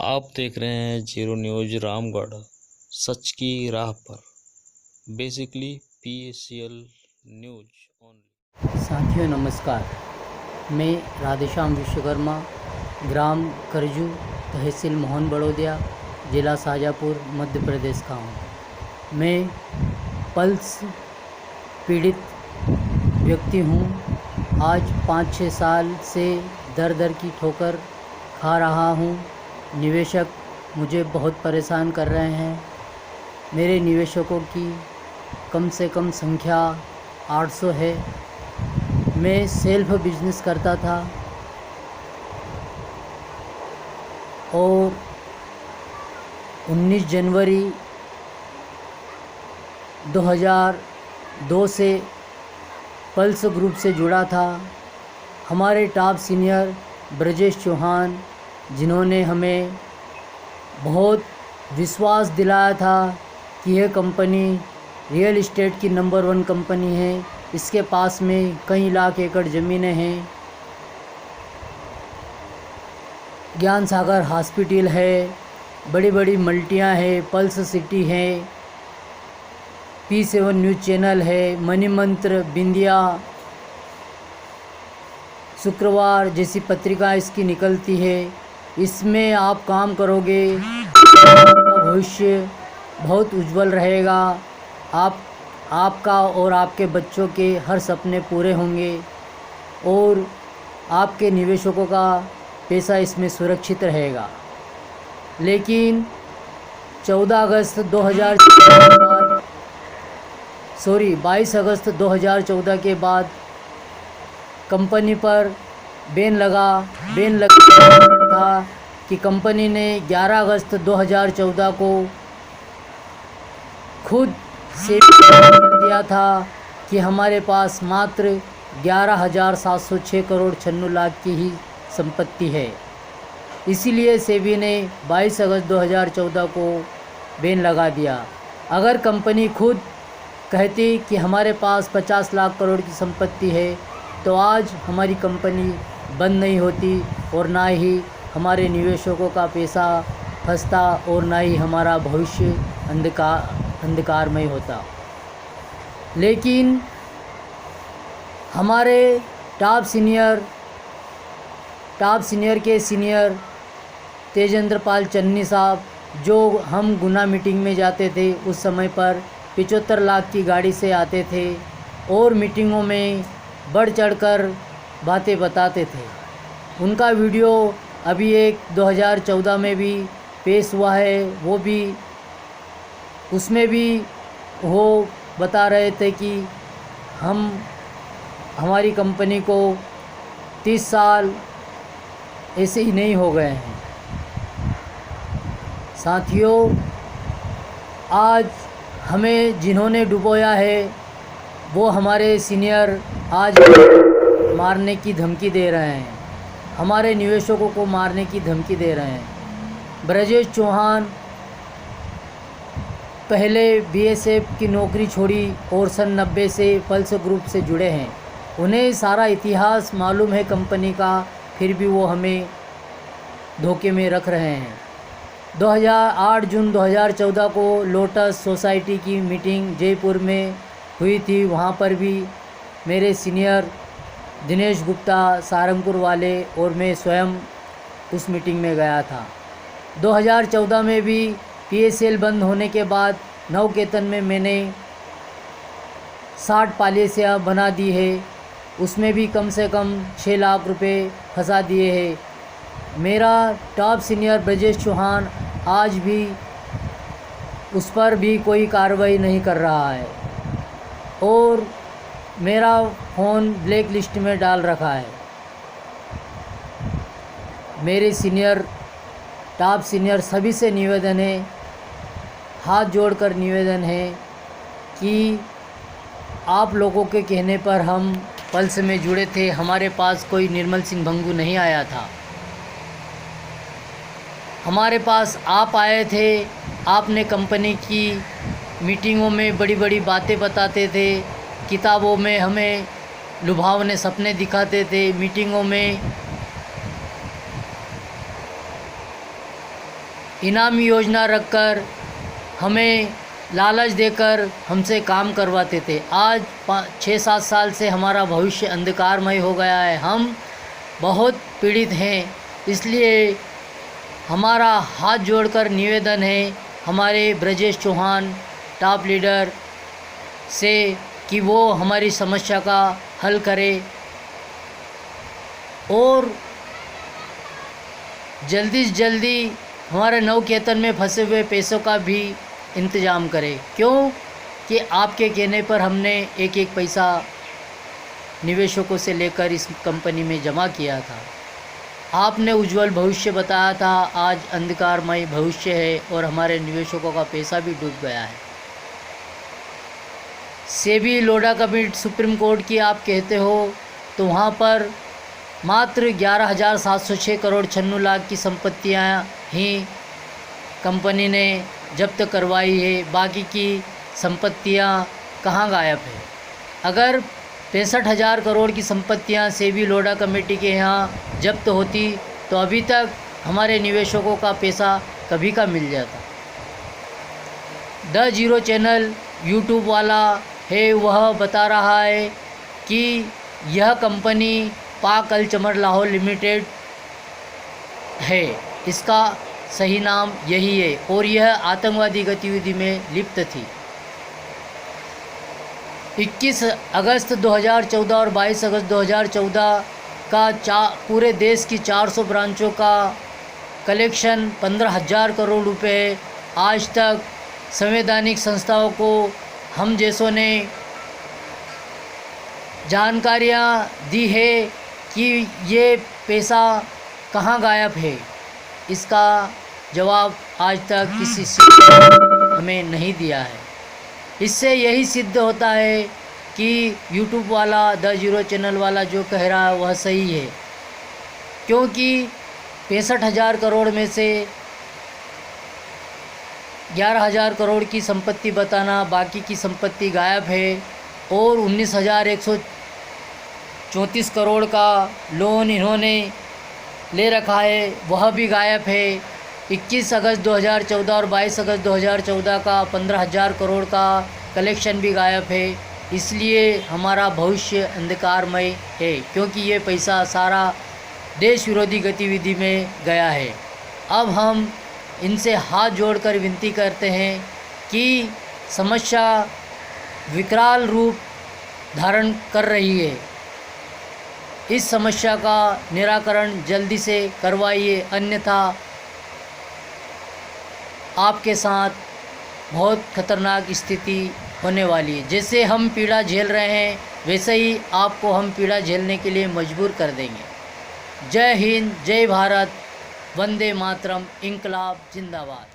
आप देख रहे हैं जीरो न्यूज रामगढ़, सच की राह पर। Basically PACL news only. साथियों नमस्कार, मैं राधेश्याम विश्वकर्मा, ग्राम करजू, तहसील मोहन बड़ौदिया, जिला शाजापुर, मध्य प्रदेश का हूँ। मैं पल्स पीड़ित व्यक्ति हूँ। आज 5-6 साल से दर दर की ठोकर खा रहा हूँ। निवेशक मुझे बहुत परेशान कर रहे हैं। मेरे निवेशकों की कम से कम संख्या 800 है। मैं सेल्फ बिजनेस करता था और 19 जनवरी 2002 से पल्स ग्रुप से जुड़ा था। हमारे टॉप सीनियर ब्रजेश चौहान, जिन्होंने हमें बहुत विश्वास दिलाया था कि यह कंपनी रियल इस्टेट की नंबर 1 कंपनी है। इसके पास में कई लाख एकड़ ज़मीनें हैं। ज्ञान सागर हॉस्पिटल है, बड़ी बड़ी मल्टियाँ हैं, पल्स सिटी है, P7 न्यूज़ चैनल है, मनी मंत्र, बिंदिया, शुक्रवार जैसी पत्रिका इसकी निकलती है। इसमें आप काम करोगे तो आपका भविष्य बहुत उज्जवल रहेगा। आपका और आपके बच्चों के हर सपने पूरे होंगे और आपके निवेशकों का पैसा इसमें सुरक्षित रहेगा। लेकिन 22 अगस्त 2014 के बाद कंपनी पर बैन लगा था कि कंपनी ने 11 अगस्त 2014 को खुद से कर दिया था कि हमारे पास मात्र 11,706 करोड़ 96 लाख की ही संपत्ति है। इसीलिए सेबी ने 22 अगस्त 2014 को बैन लगा दिया। अगर कंपनी खुद कहती कि हमारे पास 50 लाख करोड़ की संपत्ति है तो आज हमारी कंपनी बंद नहीं होती और ना ही हमारे निवेशकों का पैसा फंसता और ना ही हमारा भविष्य अंधकारमय होता। लेकिन हमारे टॉप सीनियर के सीनियर तेजेंद्र पाल चन्नी साहब, जो हम गुना मीटिंग में जाते थे उस समय पर 75 लाख की गाड़ी से आते थे और मीटिंगों में बढ़ चढ़कर बातें बताते थे। उनका वीडियो अभी एक 2014 में भी पेश हुआ है। उसमें भी वो बता रहे थे कि हमारी कंपनी को 30 साल ऐसे ही नहीं हो गए हैं। साथियों, आज हमें जिन्होंने डुबोया है वो हमारे सीनियर आज मारने की धमकी दे रहे हैं, हमारे निवेशकों को मारने की धमकी दे रहे हैं। ब्रजेश चौहान पहले BSF की नौकरी छोड़ी और सन 90 से पल्स ग्रुप से जुड़े हैं। उन्हें सारा इतिहास मालूम है कंपनी का, फिर भी वो हमें धोखे में रख रहे हैं। 8 जून 2014 को लोटस सोसाइटी की मीटिंग जयपुर में हुई थी। वहाँ पर भी मेरे सीनियर दिनेश गुप्ता सहारनपुर वाले और मैं स्वयं उस मीटिंग में गया था। 2014 में भी PACL बंद होने के बाद नवकेतन में मैंने 60 पॉलिसियाँ बना दी है। उसमें भी कम से कम 6 लाख रुपए फंसा दिए हैं। मेरा टॉप सीनियर ब्रजेश चौहान आज भी उस पर भी कोई कार्रवाई नहीं कर रहा है और मेरा फ़ोन ब्लैक लिस्ट में डाल रखा है। मेरे टॉप सीनियर सभी से निवेदन है, हाथ जोड़कर निवेदन है कि आप लोगों के कहने पर हम पल्स में जुड़े थे। हमारे पास कोई निर्मल सिंह भंगू नहीं आया था। हमारे पास आप आए थे। आपने कंपनी की मीटिंगों में बड़ी बड़ी बातें बताते थे, किताबों में हमें लुभावने सपने दिखाते थे, मीटिंगों में इनामी योजना रखकर हमें लालच देकर हमसे काम करवाते थे। आज 6-7 साल से हमारा भविष्य अंधकारमय हो गया है। हम बहुत पीड़ित हैं। इसलिए हमारा हाथ जोड़कर निवेदन है हमारे ब्रजेश चौहान टॉप लीडर से कि वो हमारी समस्या का हल करे और जल्दी से जल्दी हमारे नवकेतन में फंसे हुए पैसों का भी इंतज़ाम करें, क्यों कि आपके कहने पर हमने एक एक पैसा निवेशकों से लेकर इस कंपनी में जमा किया था। आपने उज्जवल भविष्य बताया था, आज अंधकारमय भविष्य है और हमारे निवेशकों का पैसा भी डूब गया है। SEBI Lodha committee supreme court की आप कहते हो तो वहाँ पर मात्र 11,706 करोड़ 96 लाख की संपत्तियाँ ही कंपनी ने जब्त करवाई है। बाकी की संपत्तियाँ कहाँ गायब है? अगर 65,000 करोड़ की संपत्तियाँ सेबी लोढ़ा कमेटी के यहाँ जब्त होती तो अभी तक हमारे निवेशकों का पैसा कभी का मिल जाता। द जीरो चैनल यूट्यूब वाला है, वह बता रहा है कि यह कंपनी पाक अल चमर लाहौर लिमिटेड है, इसका सही नाम यही है और यह आतंकवादी गतिविधि में लिप्त थी। 21 अगस्त 2014 और 22 अगस्त 2014 का पूरे देश की 400 ब्रांचों का कलेक्शन 15,000 करोड़ रुपए। आज तक संवैधानिक संस्थाओं को हम जैसों ने जानकारियां दी है कि ये पैसा कहाँ गायब है, इसका जवाब आज तक किसी से हमें नहीं दिया है। इससे यही सिद्ध होता है कि यूट्यूब वाला द जीरो चैनल वाला जो कह रहा है वह सही है, क्योंकि 65,000 करोड़ में से 11,000 करोड़ की संपत्ति बताना, बाकी की संपत्ति गायब है और 19,134 करोड़ का लोन इन्होंने ले रखा है, वह भी गायब है। 21 अगस्त 2014 और 22 अगस्त 2014 का 15,000 करोड़ का कलेक्शन भी गायब है। इसलिए हमारा भविष्य अंधकारमय है, क्योंकि ये पैसा सारा देश विरोधी गतिविधि में गया है। अब हम इनसे हाथ जोड़कर विनती करते हैं कि समस्या विकराल रूप धारण कर रही है, इस समस्या का निराकरण जल्दी से करवाइए, अन्यथा आपके साथ बहुत खतरनाक स्थिति होने वाली है। जैसे हम पीड़ा झेल रहे हैं वैसे ही आपको हम पीड़ा झेलने के लिए मजबूर कर देंगे। जय हिंद, जय भारत, वंदे मातरम, इंकलाब जिंदाबाद।